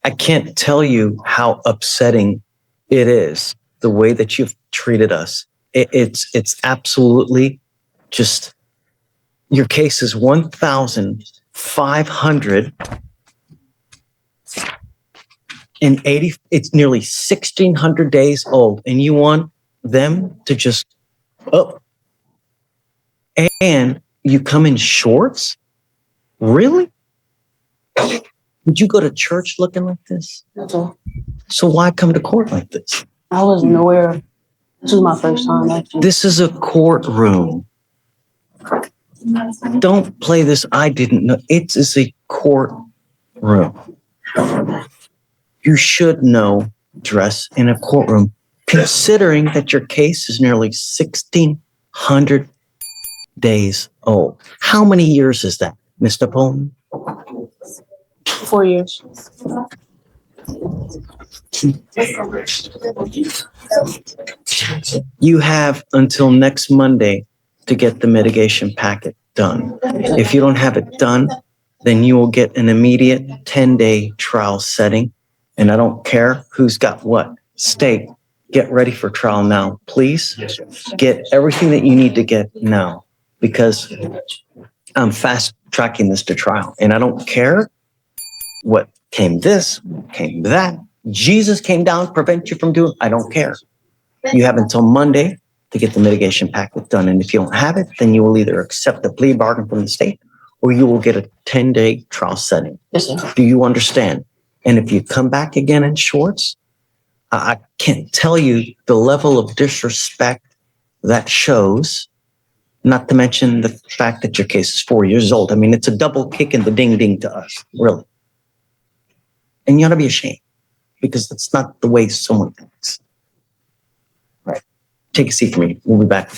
I can't tell you how upsetting it is, the way that you've treated us. It's absolutely just, your case is 1,580. It's nearly 1,600 days old, and you want them to just, and you come in shorts? Really? Would you go to church looking like this? That's all. So why come to court like this? I wasn't aware. This was my first time, actually. This is a courtroom. Don't play this. I didn't know. It is a courtroom. You should know dress in a courtroom, considering that your case is nearly 1,600 days old. How many years is that, Mr. Pullman? 4 years. You have until next Monday to get the mitigation packet done. If you don't have it done, then you will get an immediate 10-day trial setting. And I don't care who's got what. State, get ready for trial now. Please get everything that you need to get now, because I'm fast tracking this to trial. And I don't care what came this, came that. Jesus came down to prevent you from doing. I don't care. You have until Monday to get the mitigation packet done. And if you don't have it, then you will either accept the plea bargain from the state or you will get a 10-day trial setting. Yes, sir. Do you understand? And if you come back again in shorts, I can't tell you the level of disrespect that shows, not to mention the fact that your case is 4 years old. I mean, it's a double kick in the ding-ding to us, really. And you ought to be ashamed, because that's not the way someone thinks. Right. Take a seat for me. We'll be back.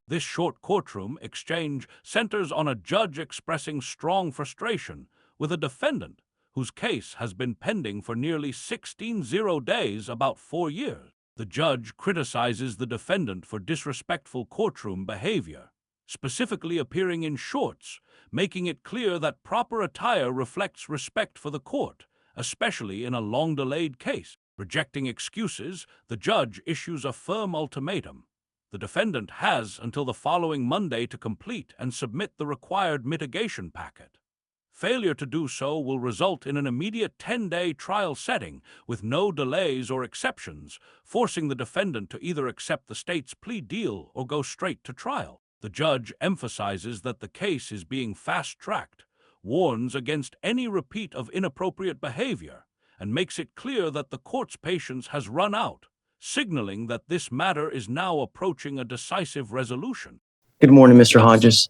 This short courtroom exchange centers on a judge expressing strong frustration with a defendant whose case has been pending for nearly 1,600 days, about 4 years. The judge criticizes the defendant for disrespectful courtroom behavior, specifically appearing in shorts, making it clear that proper attire reflects respect for the court, especially in a long-delayed case. Rejecting excuses, the judge issues a firm ultimatum. The defendant has until the following Monday to complete and submit the required mitigation packet. Failure to do so will result in an immediate 10-day trial setting with no delays or exceptions, forcing the defendant to either accept the state's plea deal or go straight to trial. The judge emphasizes that the case is being fast-tracked, warns against any repeat of inappropriate behavior, and makes it clear that the court's patience has run out, signaling that this matter is now approaching a decisive resolution. Good morning, Mr. Hodges.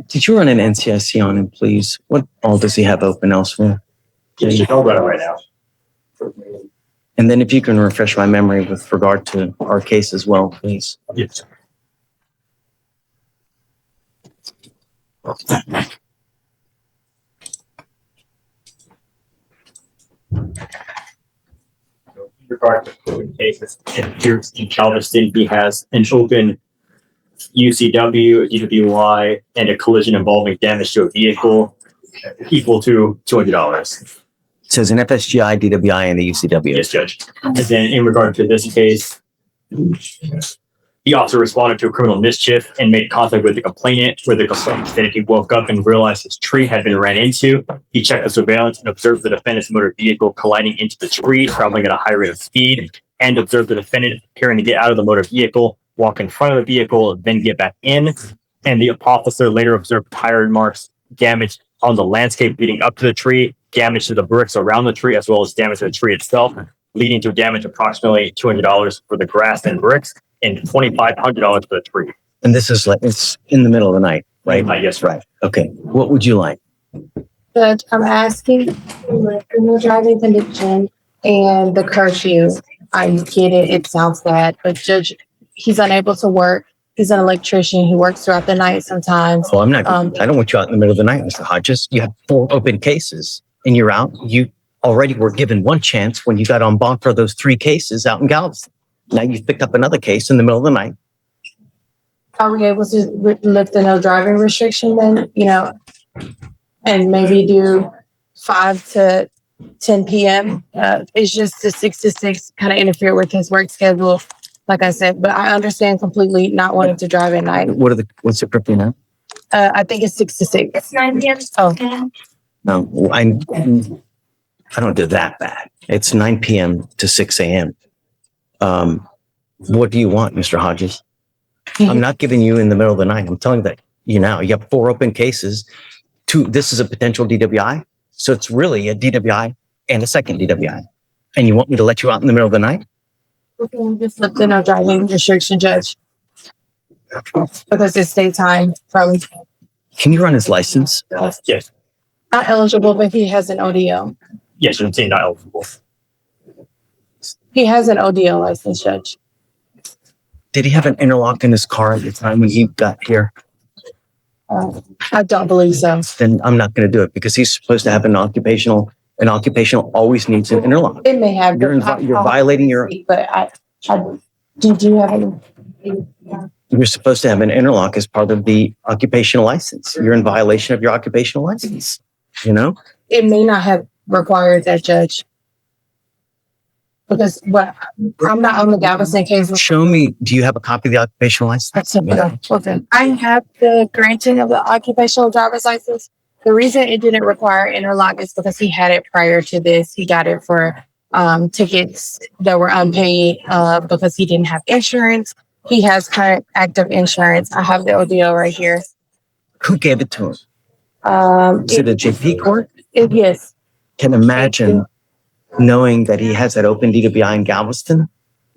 Did you run an NCIC on him, please? What all does he have open elsewhere? Yes, I'll run it right now. And then if you can refresh my memory with regard to our case as well, please. Yes. In regard to open cases, it appears in Galveston, he has an open UCW, DWI, and a collision involving damage to a vehicle equal to $200. It says an FSGI, DWI, and the UCW. Yes, Judge. And then in regard to this case, the officer responded to a criminal mischief and made contact with the complainant, where the complainant stated he woke up and realized his tree had been ran into. He checked the surveillance and observed the defendant's motor vehicle colliding into the tree, traveling at a high rate of speed, and observed the defendant appearing to get out of the motor vehicle, walk in front of the vehicle, then get back in. And the officer later observed tire marks, damage on the landscape leading up to the tree, damage to the bricks around the tree, as well as damage to the tree itself, leading to damage approximately $200 for the grass and bricks and $2,500 for the tree. And this is like, it's in the middle of the night, right? Yes, right. Okay. What would you like? Judge, I'm asking for criminal driving conviction and the curfew. I get it. It sounds bad, but Judge, he's unable to work. He's an electrician. He works throughout the night sometimes. Well, I'm not, I don't want you out in the middle of the night, Mr. Hodges. You have 4 open cases and you're out. You already were given one chance when you got on bond for those 3 cases out in Galveston. Now you've picked up another case in the middle of the night. Are we able to lift the no driving restriction then? You know, and maybe do 5 to 10 p.m. It's just the 6 to 6 kind of interfere with his work schedule, like I said. But I understand completely not wanting to drive at night. What's the curfew now? I think it's 6 to 6. It's 9 p.m. Oh, No, I don't do that bad. It's 9 p.m. to 6 a.m. What do you want, Mr. Hodges? I'm not giving you in the middle of the night. I'm telling that you now. You have 4 open cases. This is a potential DWI. So it's really a DWI and a second DWI. And you want me to let you out in the middle of the night? just looked in our driving restriction, Judge, because it's daytime. From Can you run his license? Yes. not eligible, but he has an ODO. Yes, you're saying not eligible. He has an ODO license, Judge. Did he have an interlock in his car at the time when he got here? I don't believe so. Then I'm not going to do it because he's supposed to have an occupational. An occupational always needs an interlock. It may have. You're violating your. But did you have any? You're supposed to have an interlock as part of the occupational license. You're in violation of your occupational license. You know? It may not have required that, Judge. Because I'm not on the Galveston case. Show me, do you have a copy of the occupational license? Okay. I have the granting of the occupational driver's license. The reason it didn't require interlock is because he had it prior to this. He got it for tickets that were unpaid because he didn't have insurance. He has current active insurance. I have the ODO right here. Who gave it to him? Is it a JP court? Yes. Can imagine knowing that he has that open DWI in Galveston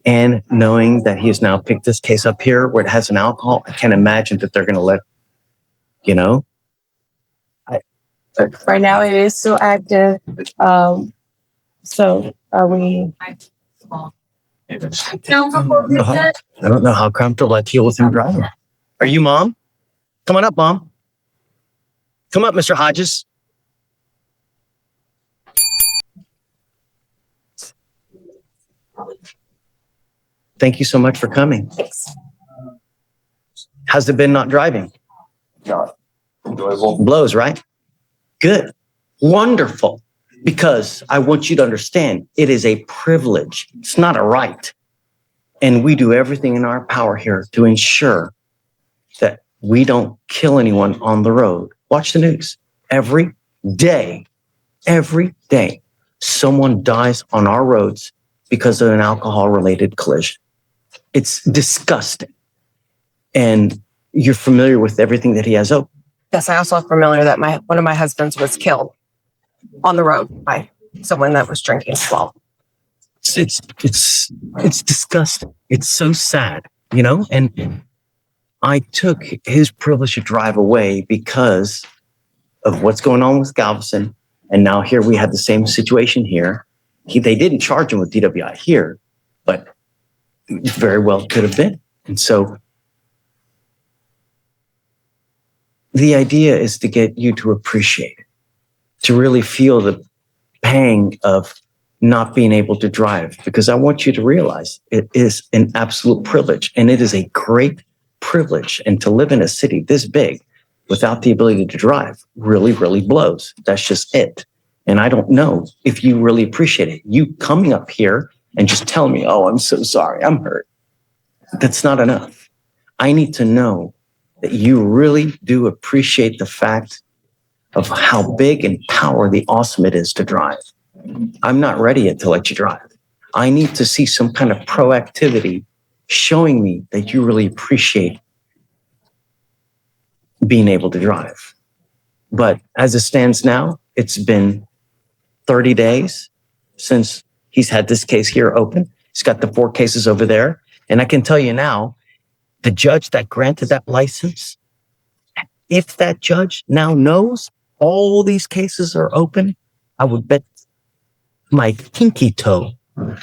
and knowing that he has now picked this case up here where it has an alcohol. I can't imagine that they're going to let, you know. Right now it is still active. So are we? I don't know how comfortable I feel with him driving. Are you Mom? Come on up, Mom. Come up, Mr. Hodges. Thank you so much for coming. How's it been not driving? Enjoyable. Blows, right? Good. Wonderful. Because I want you to understand it is a privilege. It's not a right. And we do everything in our power here to ensure that we don't kill anyone on the road. Watch the news. Every day, someone dies on our roads because of an alcohol-related collision. It's disgusting. And you're familiar with everything that he has open. Yes, I also am familiar that one of my husbands was killed on the road by someone that was drinking as well. It's disgusting. It's so sad, you know? And I took his privilege to drive away because of what's going on with Galveston. And now here we have the same situation here. They didn't charge him with DWI here, but it very well could have been. And so the idea is to get you to appreciate it, to really feel the pang of not being able to drive, because I want you to realize it is an absolute privilege, and it is a great privilege. And to live in a city this big without the ability to drive really, really blows. That's just it. And I don't know if you really appreciate it. You coming up here and just telling me, oh, I'm so sorry, I'm hurt. That's not enough. I need to know that you really do appreciate the fact of how big and powerfully awesome it is to drive. I'm not ready yet to let you drive. I need to see some kind of proactivity showing me that you really appreciate being able to drive. But as it stands now, it's been 30 days since he's had this case here open. He's got the 4 cases over there. And I can tell you now, the judge that granted that license, if that judge now knows all these cases are open, I would bet my pinky toe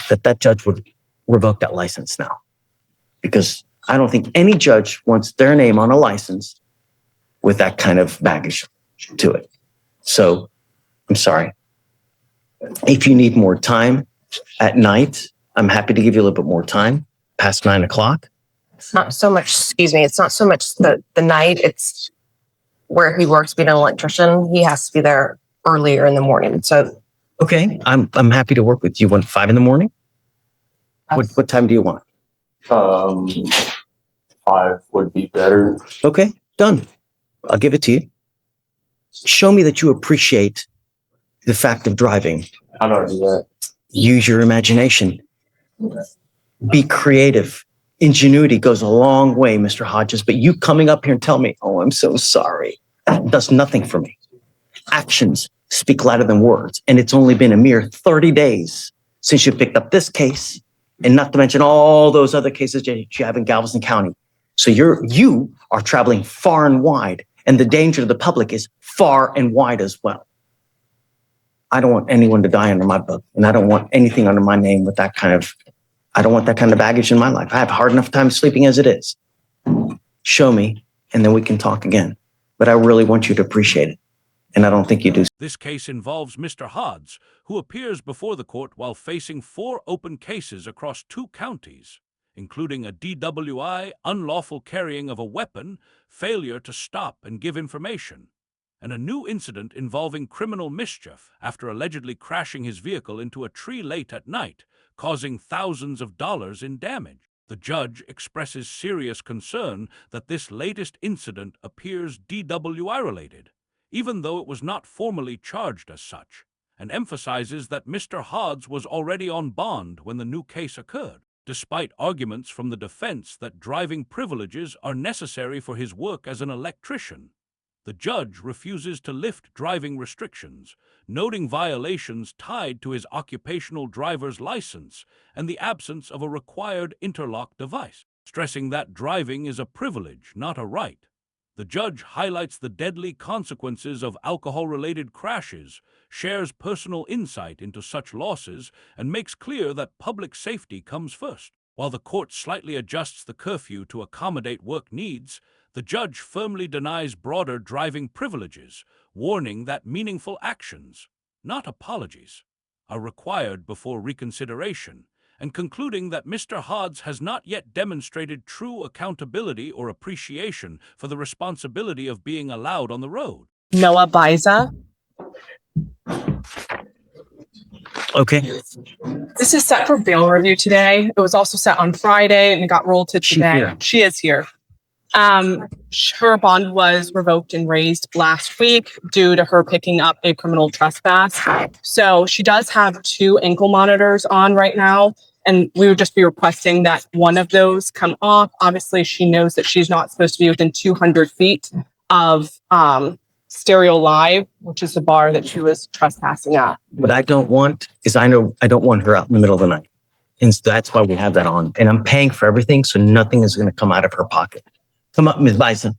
that judge would revoke that license now. Because I don't think any judge wants their name on a license with that kind of baggage to it. So I'm sorry. If you need more time at night, I'm happy to give you a little bit more time past 9 o'clock. It's not so much, excuse me, it's not so much the night, it's where he works being an electrician, he has to be there earlier in the morning. So Okay, I'm happy to work with you. You want 5 a.m? What time do you want? 5 would be better. Okay, done. I'll give it to you. Show me that you appreciate the fact of driving. How do I do that? Use your imagination. Be creative. Ingenuity goes a long way, Mr. Hodges, but you coming up here and tell me, oh, I'm so sorry, that does nothing for me. Actions speak louder than words, and it's only been a mere 30 days since you picked up this case, and not to mention all those other cases that you have in Galveston County. So you are traveling far and wide, and the danger to the public is far and wide as well. I don't want anyone to die under my book, and I don't want anything under my name with that kind of, I don't want that kind of baggage in my life. I have a hard enough time sleeping as it is. Show me, and then we can talk again. But I really want you to appreciate it, and I don't think you do. This case involves Mr. Hodges, who appears before the court while facing 4 open cases across 2 counties, including a DWI, unlawful carrying of a weapon, failure to stop and give information, and a new incident involving criminal mischief after allegedly crashing his vehicle into a tree late at night, causing thousands of dollars in damage. The judge expresses serious concern that this latest incident appears DWI-related, even though it was not formally charged as such, and emphasizes that Mr. Hodges was already on bond when the new case occurred. Despite arguments from the defense that driving privileges are necessary for his work as an electrician, the judge refuses to lift driving restrictions, noting violations tied to his occupational driver's license and the absence of a required interlock device, stressing that driving is a privilege, not a right. The judge highlights the deadly consequences of alcohol-related crashes, shares personal insight into such losses, and makes clear that public safety comes first. While the court slightly adjusts the curfew to accommodate work needs, the judge firmly denies broader driving privileges, warning that meaningful actions, not apologies, are required before reconsideration, and concluding that Mr. Hodges has not yet demonstrated true accountability or appreciation for the responsibility of being allowed on the road. Noah Biza. Okay. This is set for bail review today. It was also set on Friday and it got rolled to She's today. here. She is here. Her bond was revoked and raised last week due to her picking up a criminal trespass. So she does have 2 ankle monitors on right now, and we would just be requesting that one of those come off. Obviously, she knows that she's not supposed to be within 200 feet of Stereo Live, which is the bar that she was trespassing at. What I don't want is I don't want her out in the middle of the night. And so that's why we have that on. And I'm paying for everything, so nothing is going to come out of her pocket. Come up, Ms. Bison.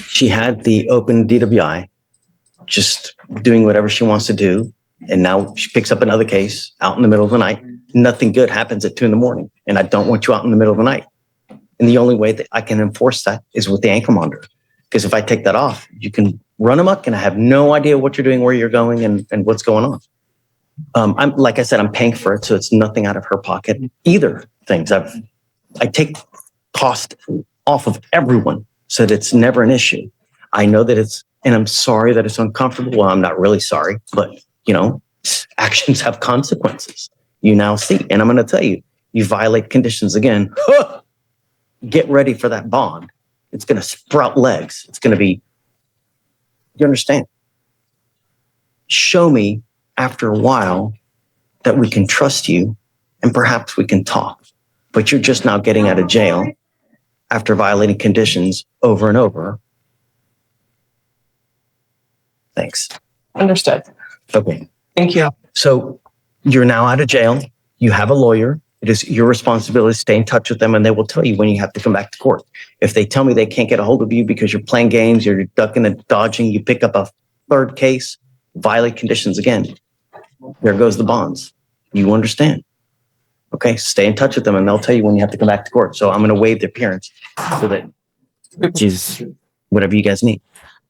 She had the open DWI, just doing whatever she wants to do. And now she picks up another case out in the middle of the night. Nothing good happens at 2 a.m. And I don't want you out in the middle of the night. And the only way that I can enforce that is with the ankle monitor. Because if I take that off, you can run amok and I have no idea what you're doing, where you're going, and what's going on. I'm like I said, I'm paying for it, so it's nothing out of her pocket. Either things. I take cost off of everyone so that it's never an issue. I know that and I'm sorry that it's uncomfortable. Well, I'm not really sorry, but actions have consequences. You now see, and I'm going to tell you, you violate conditions again. Get ready for that bond. It's going to sprout legs. It's going to be, you understand? Show me after a while that we can trust you and perhaps we can talk. But you're just now getting out of jail after violating conditions over and over. Thanks. Understood. Okay. Thank you. So you're now out of jail. You have a lawyer. It is your responsibility to stay in touch with them, and they will tell you when you have to come back to court. If they tell me they can't get a hold of you because you're playing games, you're ducking and dodging, you pick up a 3rd case, violate conditions again, there goes the bonds. You understand? Okay, stay in touch with them, and they'll tell you when you have to come back to court. So I'm going to waive the appearance so that, which is whatever you guys need.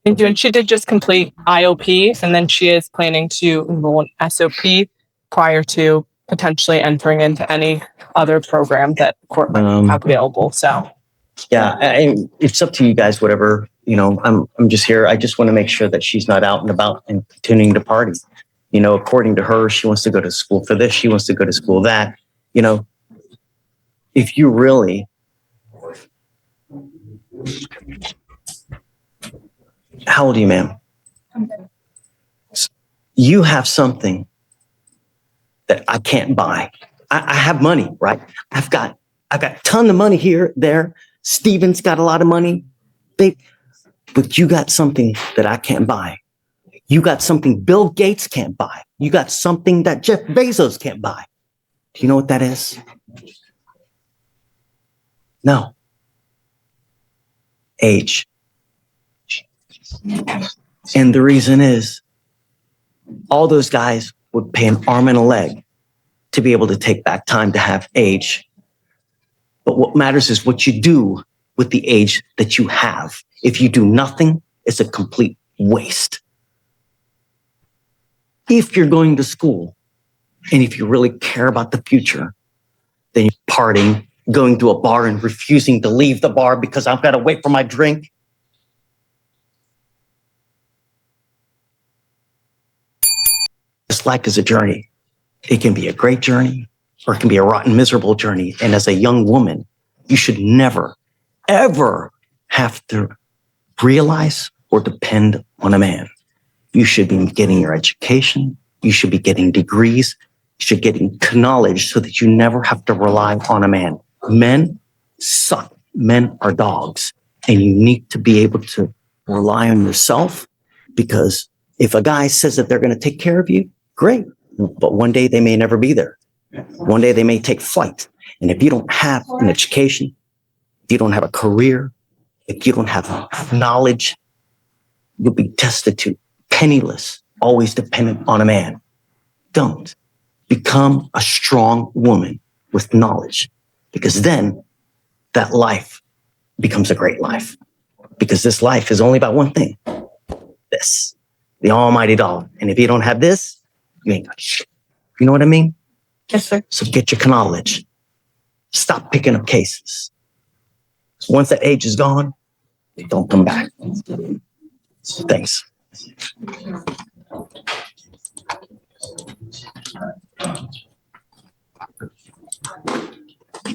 And she did just complete IOP, and then she is planning to enroll in SOP prior to potentially entering into any other program that the court might have available. So, Yeah, it's up to you guys, whatever, I'm just here. I just want to make sure that she's not out and about and continuing to party. According to her, she wants to go to school for this. She wants to go to school that, if you really, how old are you, ma'am? You have something that I can't buy. I have money, right? I've got a ton of money here, there. Steven's got a lot of money. But you got something that I can't buy. You got something Bill Gates can't buy. You got something that Jeff Bezos can't buy. Do you know what that is? No. Age. And the reason is all those guys would pay an arm and a leg to be able to take back time to have age. But what matters is what you do with the age that you have. If you do nothing, it's a complete waste. If you're going to school and if you really care about the future, then you're partying, going to a bar and refusing to leave the bar because I've got to wait for my drink. This life is a journey. It can be a great journey or it can be a rotten, miserable journey. And as a young woman, you should never, ever have to realize or depend on a man. You should be getting your education. You should be getting degrees. You should get knowledge so that you never have to rely on a man. Men suck. Men are dogs. And you need to be able to rely on yourself, because if a guy says that they're going to take care of you, great. But one day they may never be there. One day they may take flight. And if you don't have an education, if you don't have a career, if you don't have knowledge, you'll be destitute, penniless, always dependent on a man. Don't. Become a strong woman with knowledge, because then that life becomes a great life. Because this life is only about one thing. This, the almighty dollar. And if you don't have this, you ain't got shit. You know what I mean? yes, sir. So get your knowledge. Stop picking up cases. Once that age is gone, don't come back. Thanks.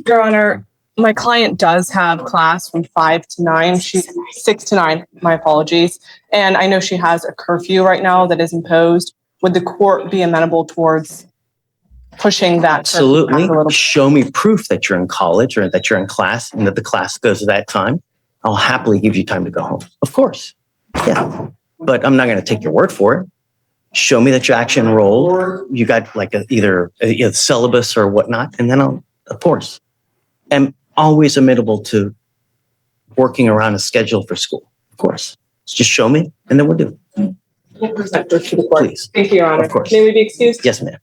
Your Honor, my client does have class from 5 to 9. She's 6 to 9. My apologies. And I know she has a curfew right now that is imposed. Would the court be amenable towards pushing that curfew back Absolutely. a little bit? Show me proof that you're in college or that you're in class and that the class goes at that time. I'll happily give you time to go home. Of course. Yeah. But I'm not going to take your word for it. Show me that you're actually enrolled. You got like either a syllabus or whatnot. And then I'll, of course, am always amenable to working around a schedule for school. Of course. Just show me and then we'll do it. Please. Thank you, Your Honor. Of course. May we be excused? Yes, ma'am.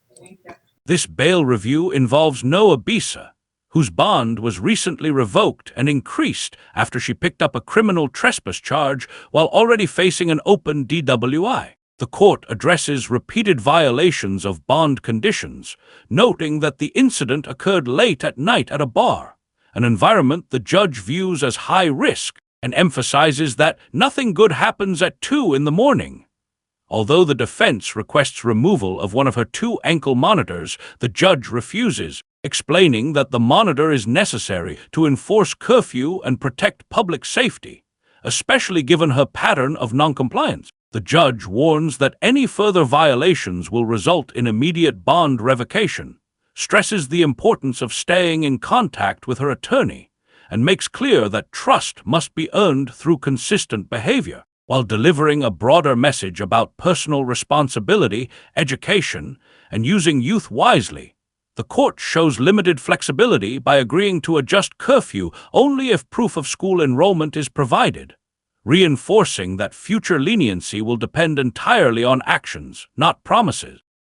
This bail review involves Noah Bisa, whose bond was recently revoked and increased after she picked up a criminal trespass charge while already facing an open DWI. The court addresses repeated violations of bond conditions, noting that the incident occurred late at night at a bar, an environment the judge views as high risk, and emphasizes that nothing good happens at 2 in the morning. Although the defense requests removal of one of her 2 ankle monitors, the judge refuses, explaining that the monitor is necessary to enforce curfew and protect public safety, especially given her pattern of noncompliance. The judge warns that any further violations will result in immediate bond revocation, stresses the importance of staying in contact with her attorney, and makes clear that trust must be earned through consistent behavior, while delivering a broader message about personal responsibility, education, and using youth wisely. The court shows limited flexibility by agreeing to adjust curfew only if proof of school enrollment is provided, reinforcing that future leniency will depend entirely on actions, not promises.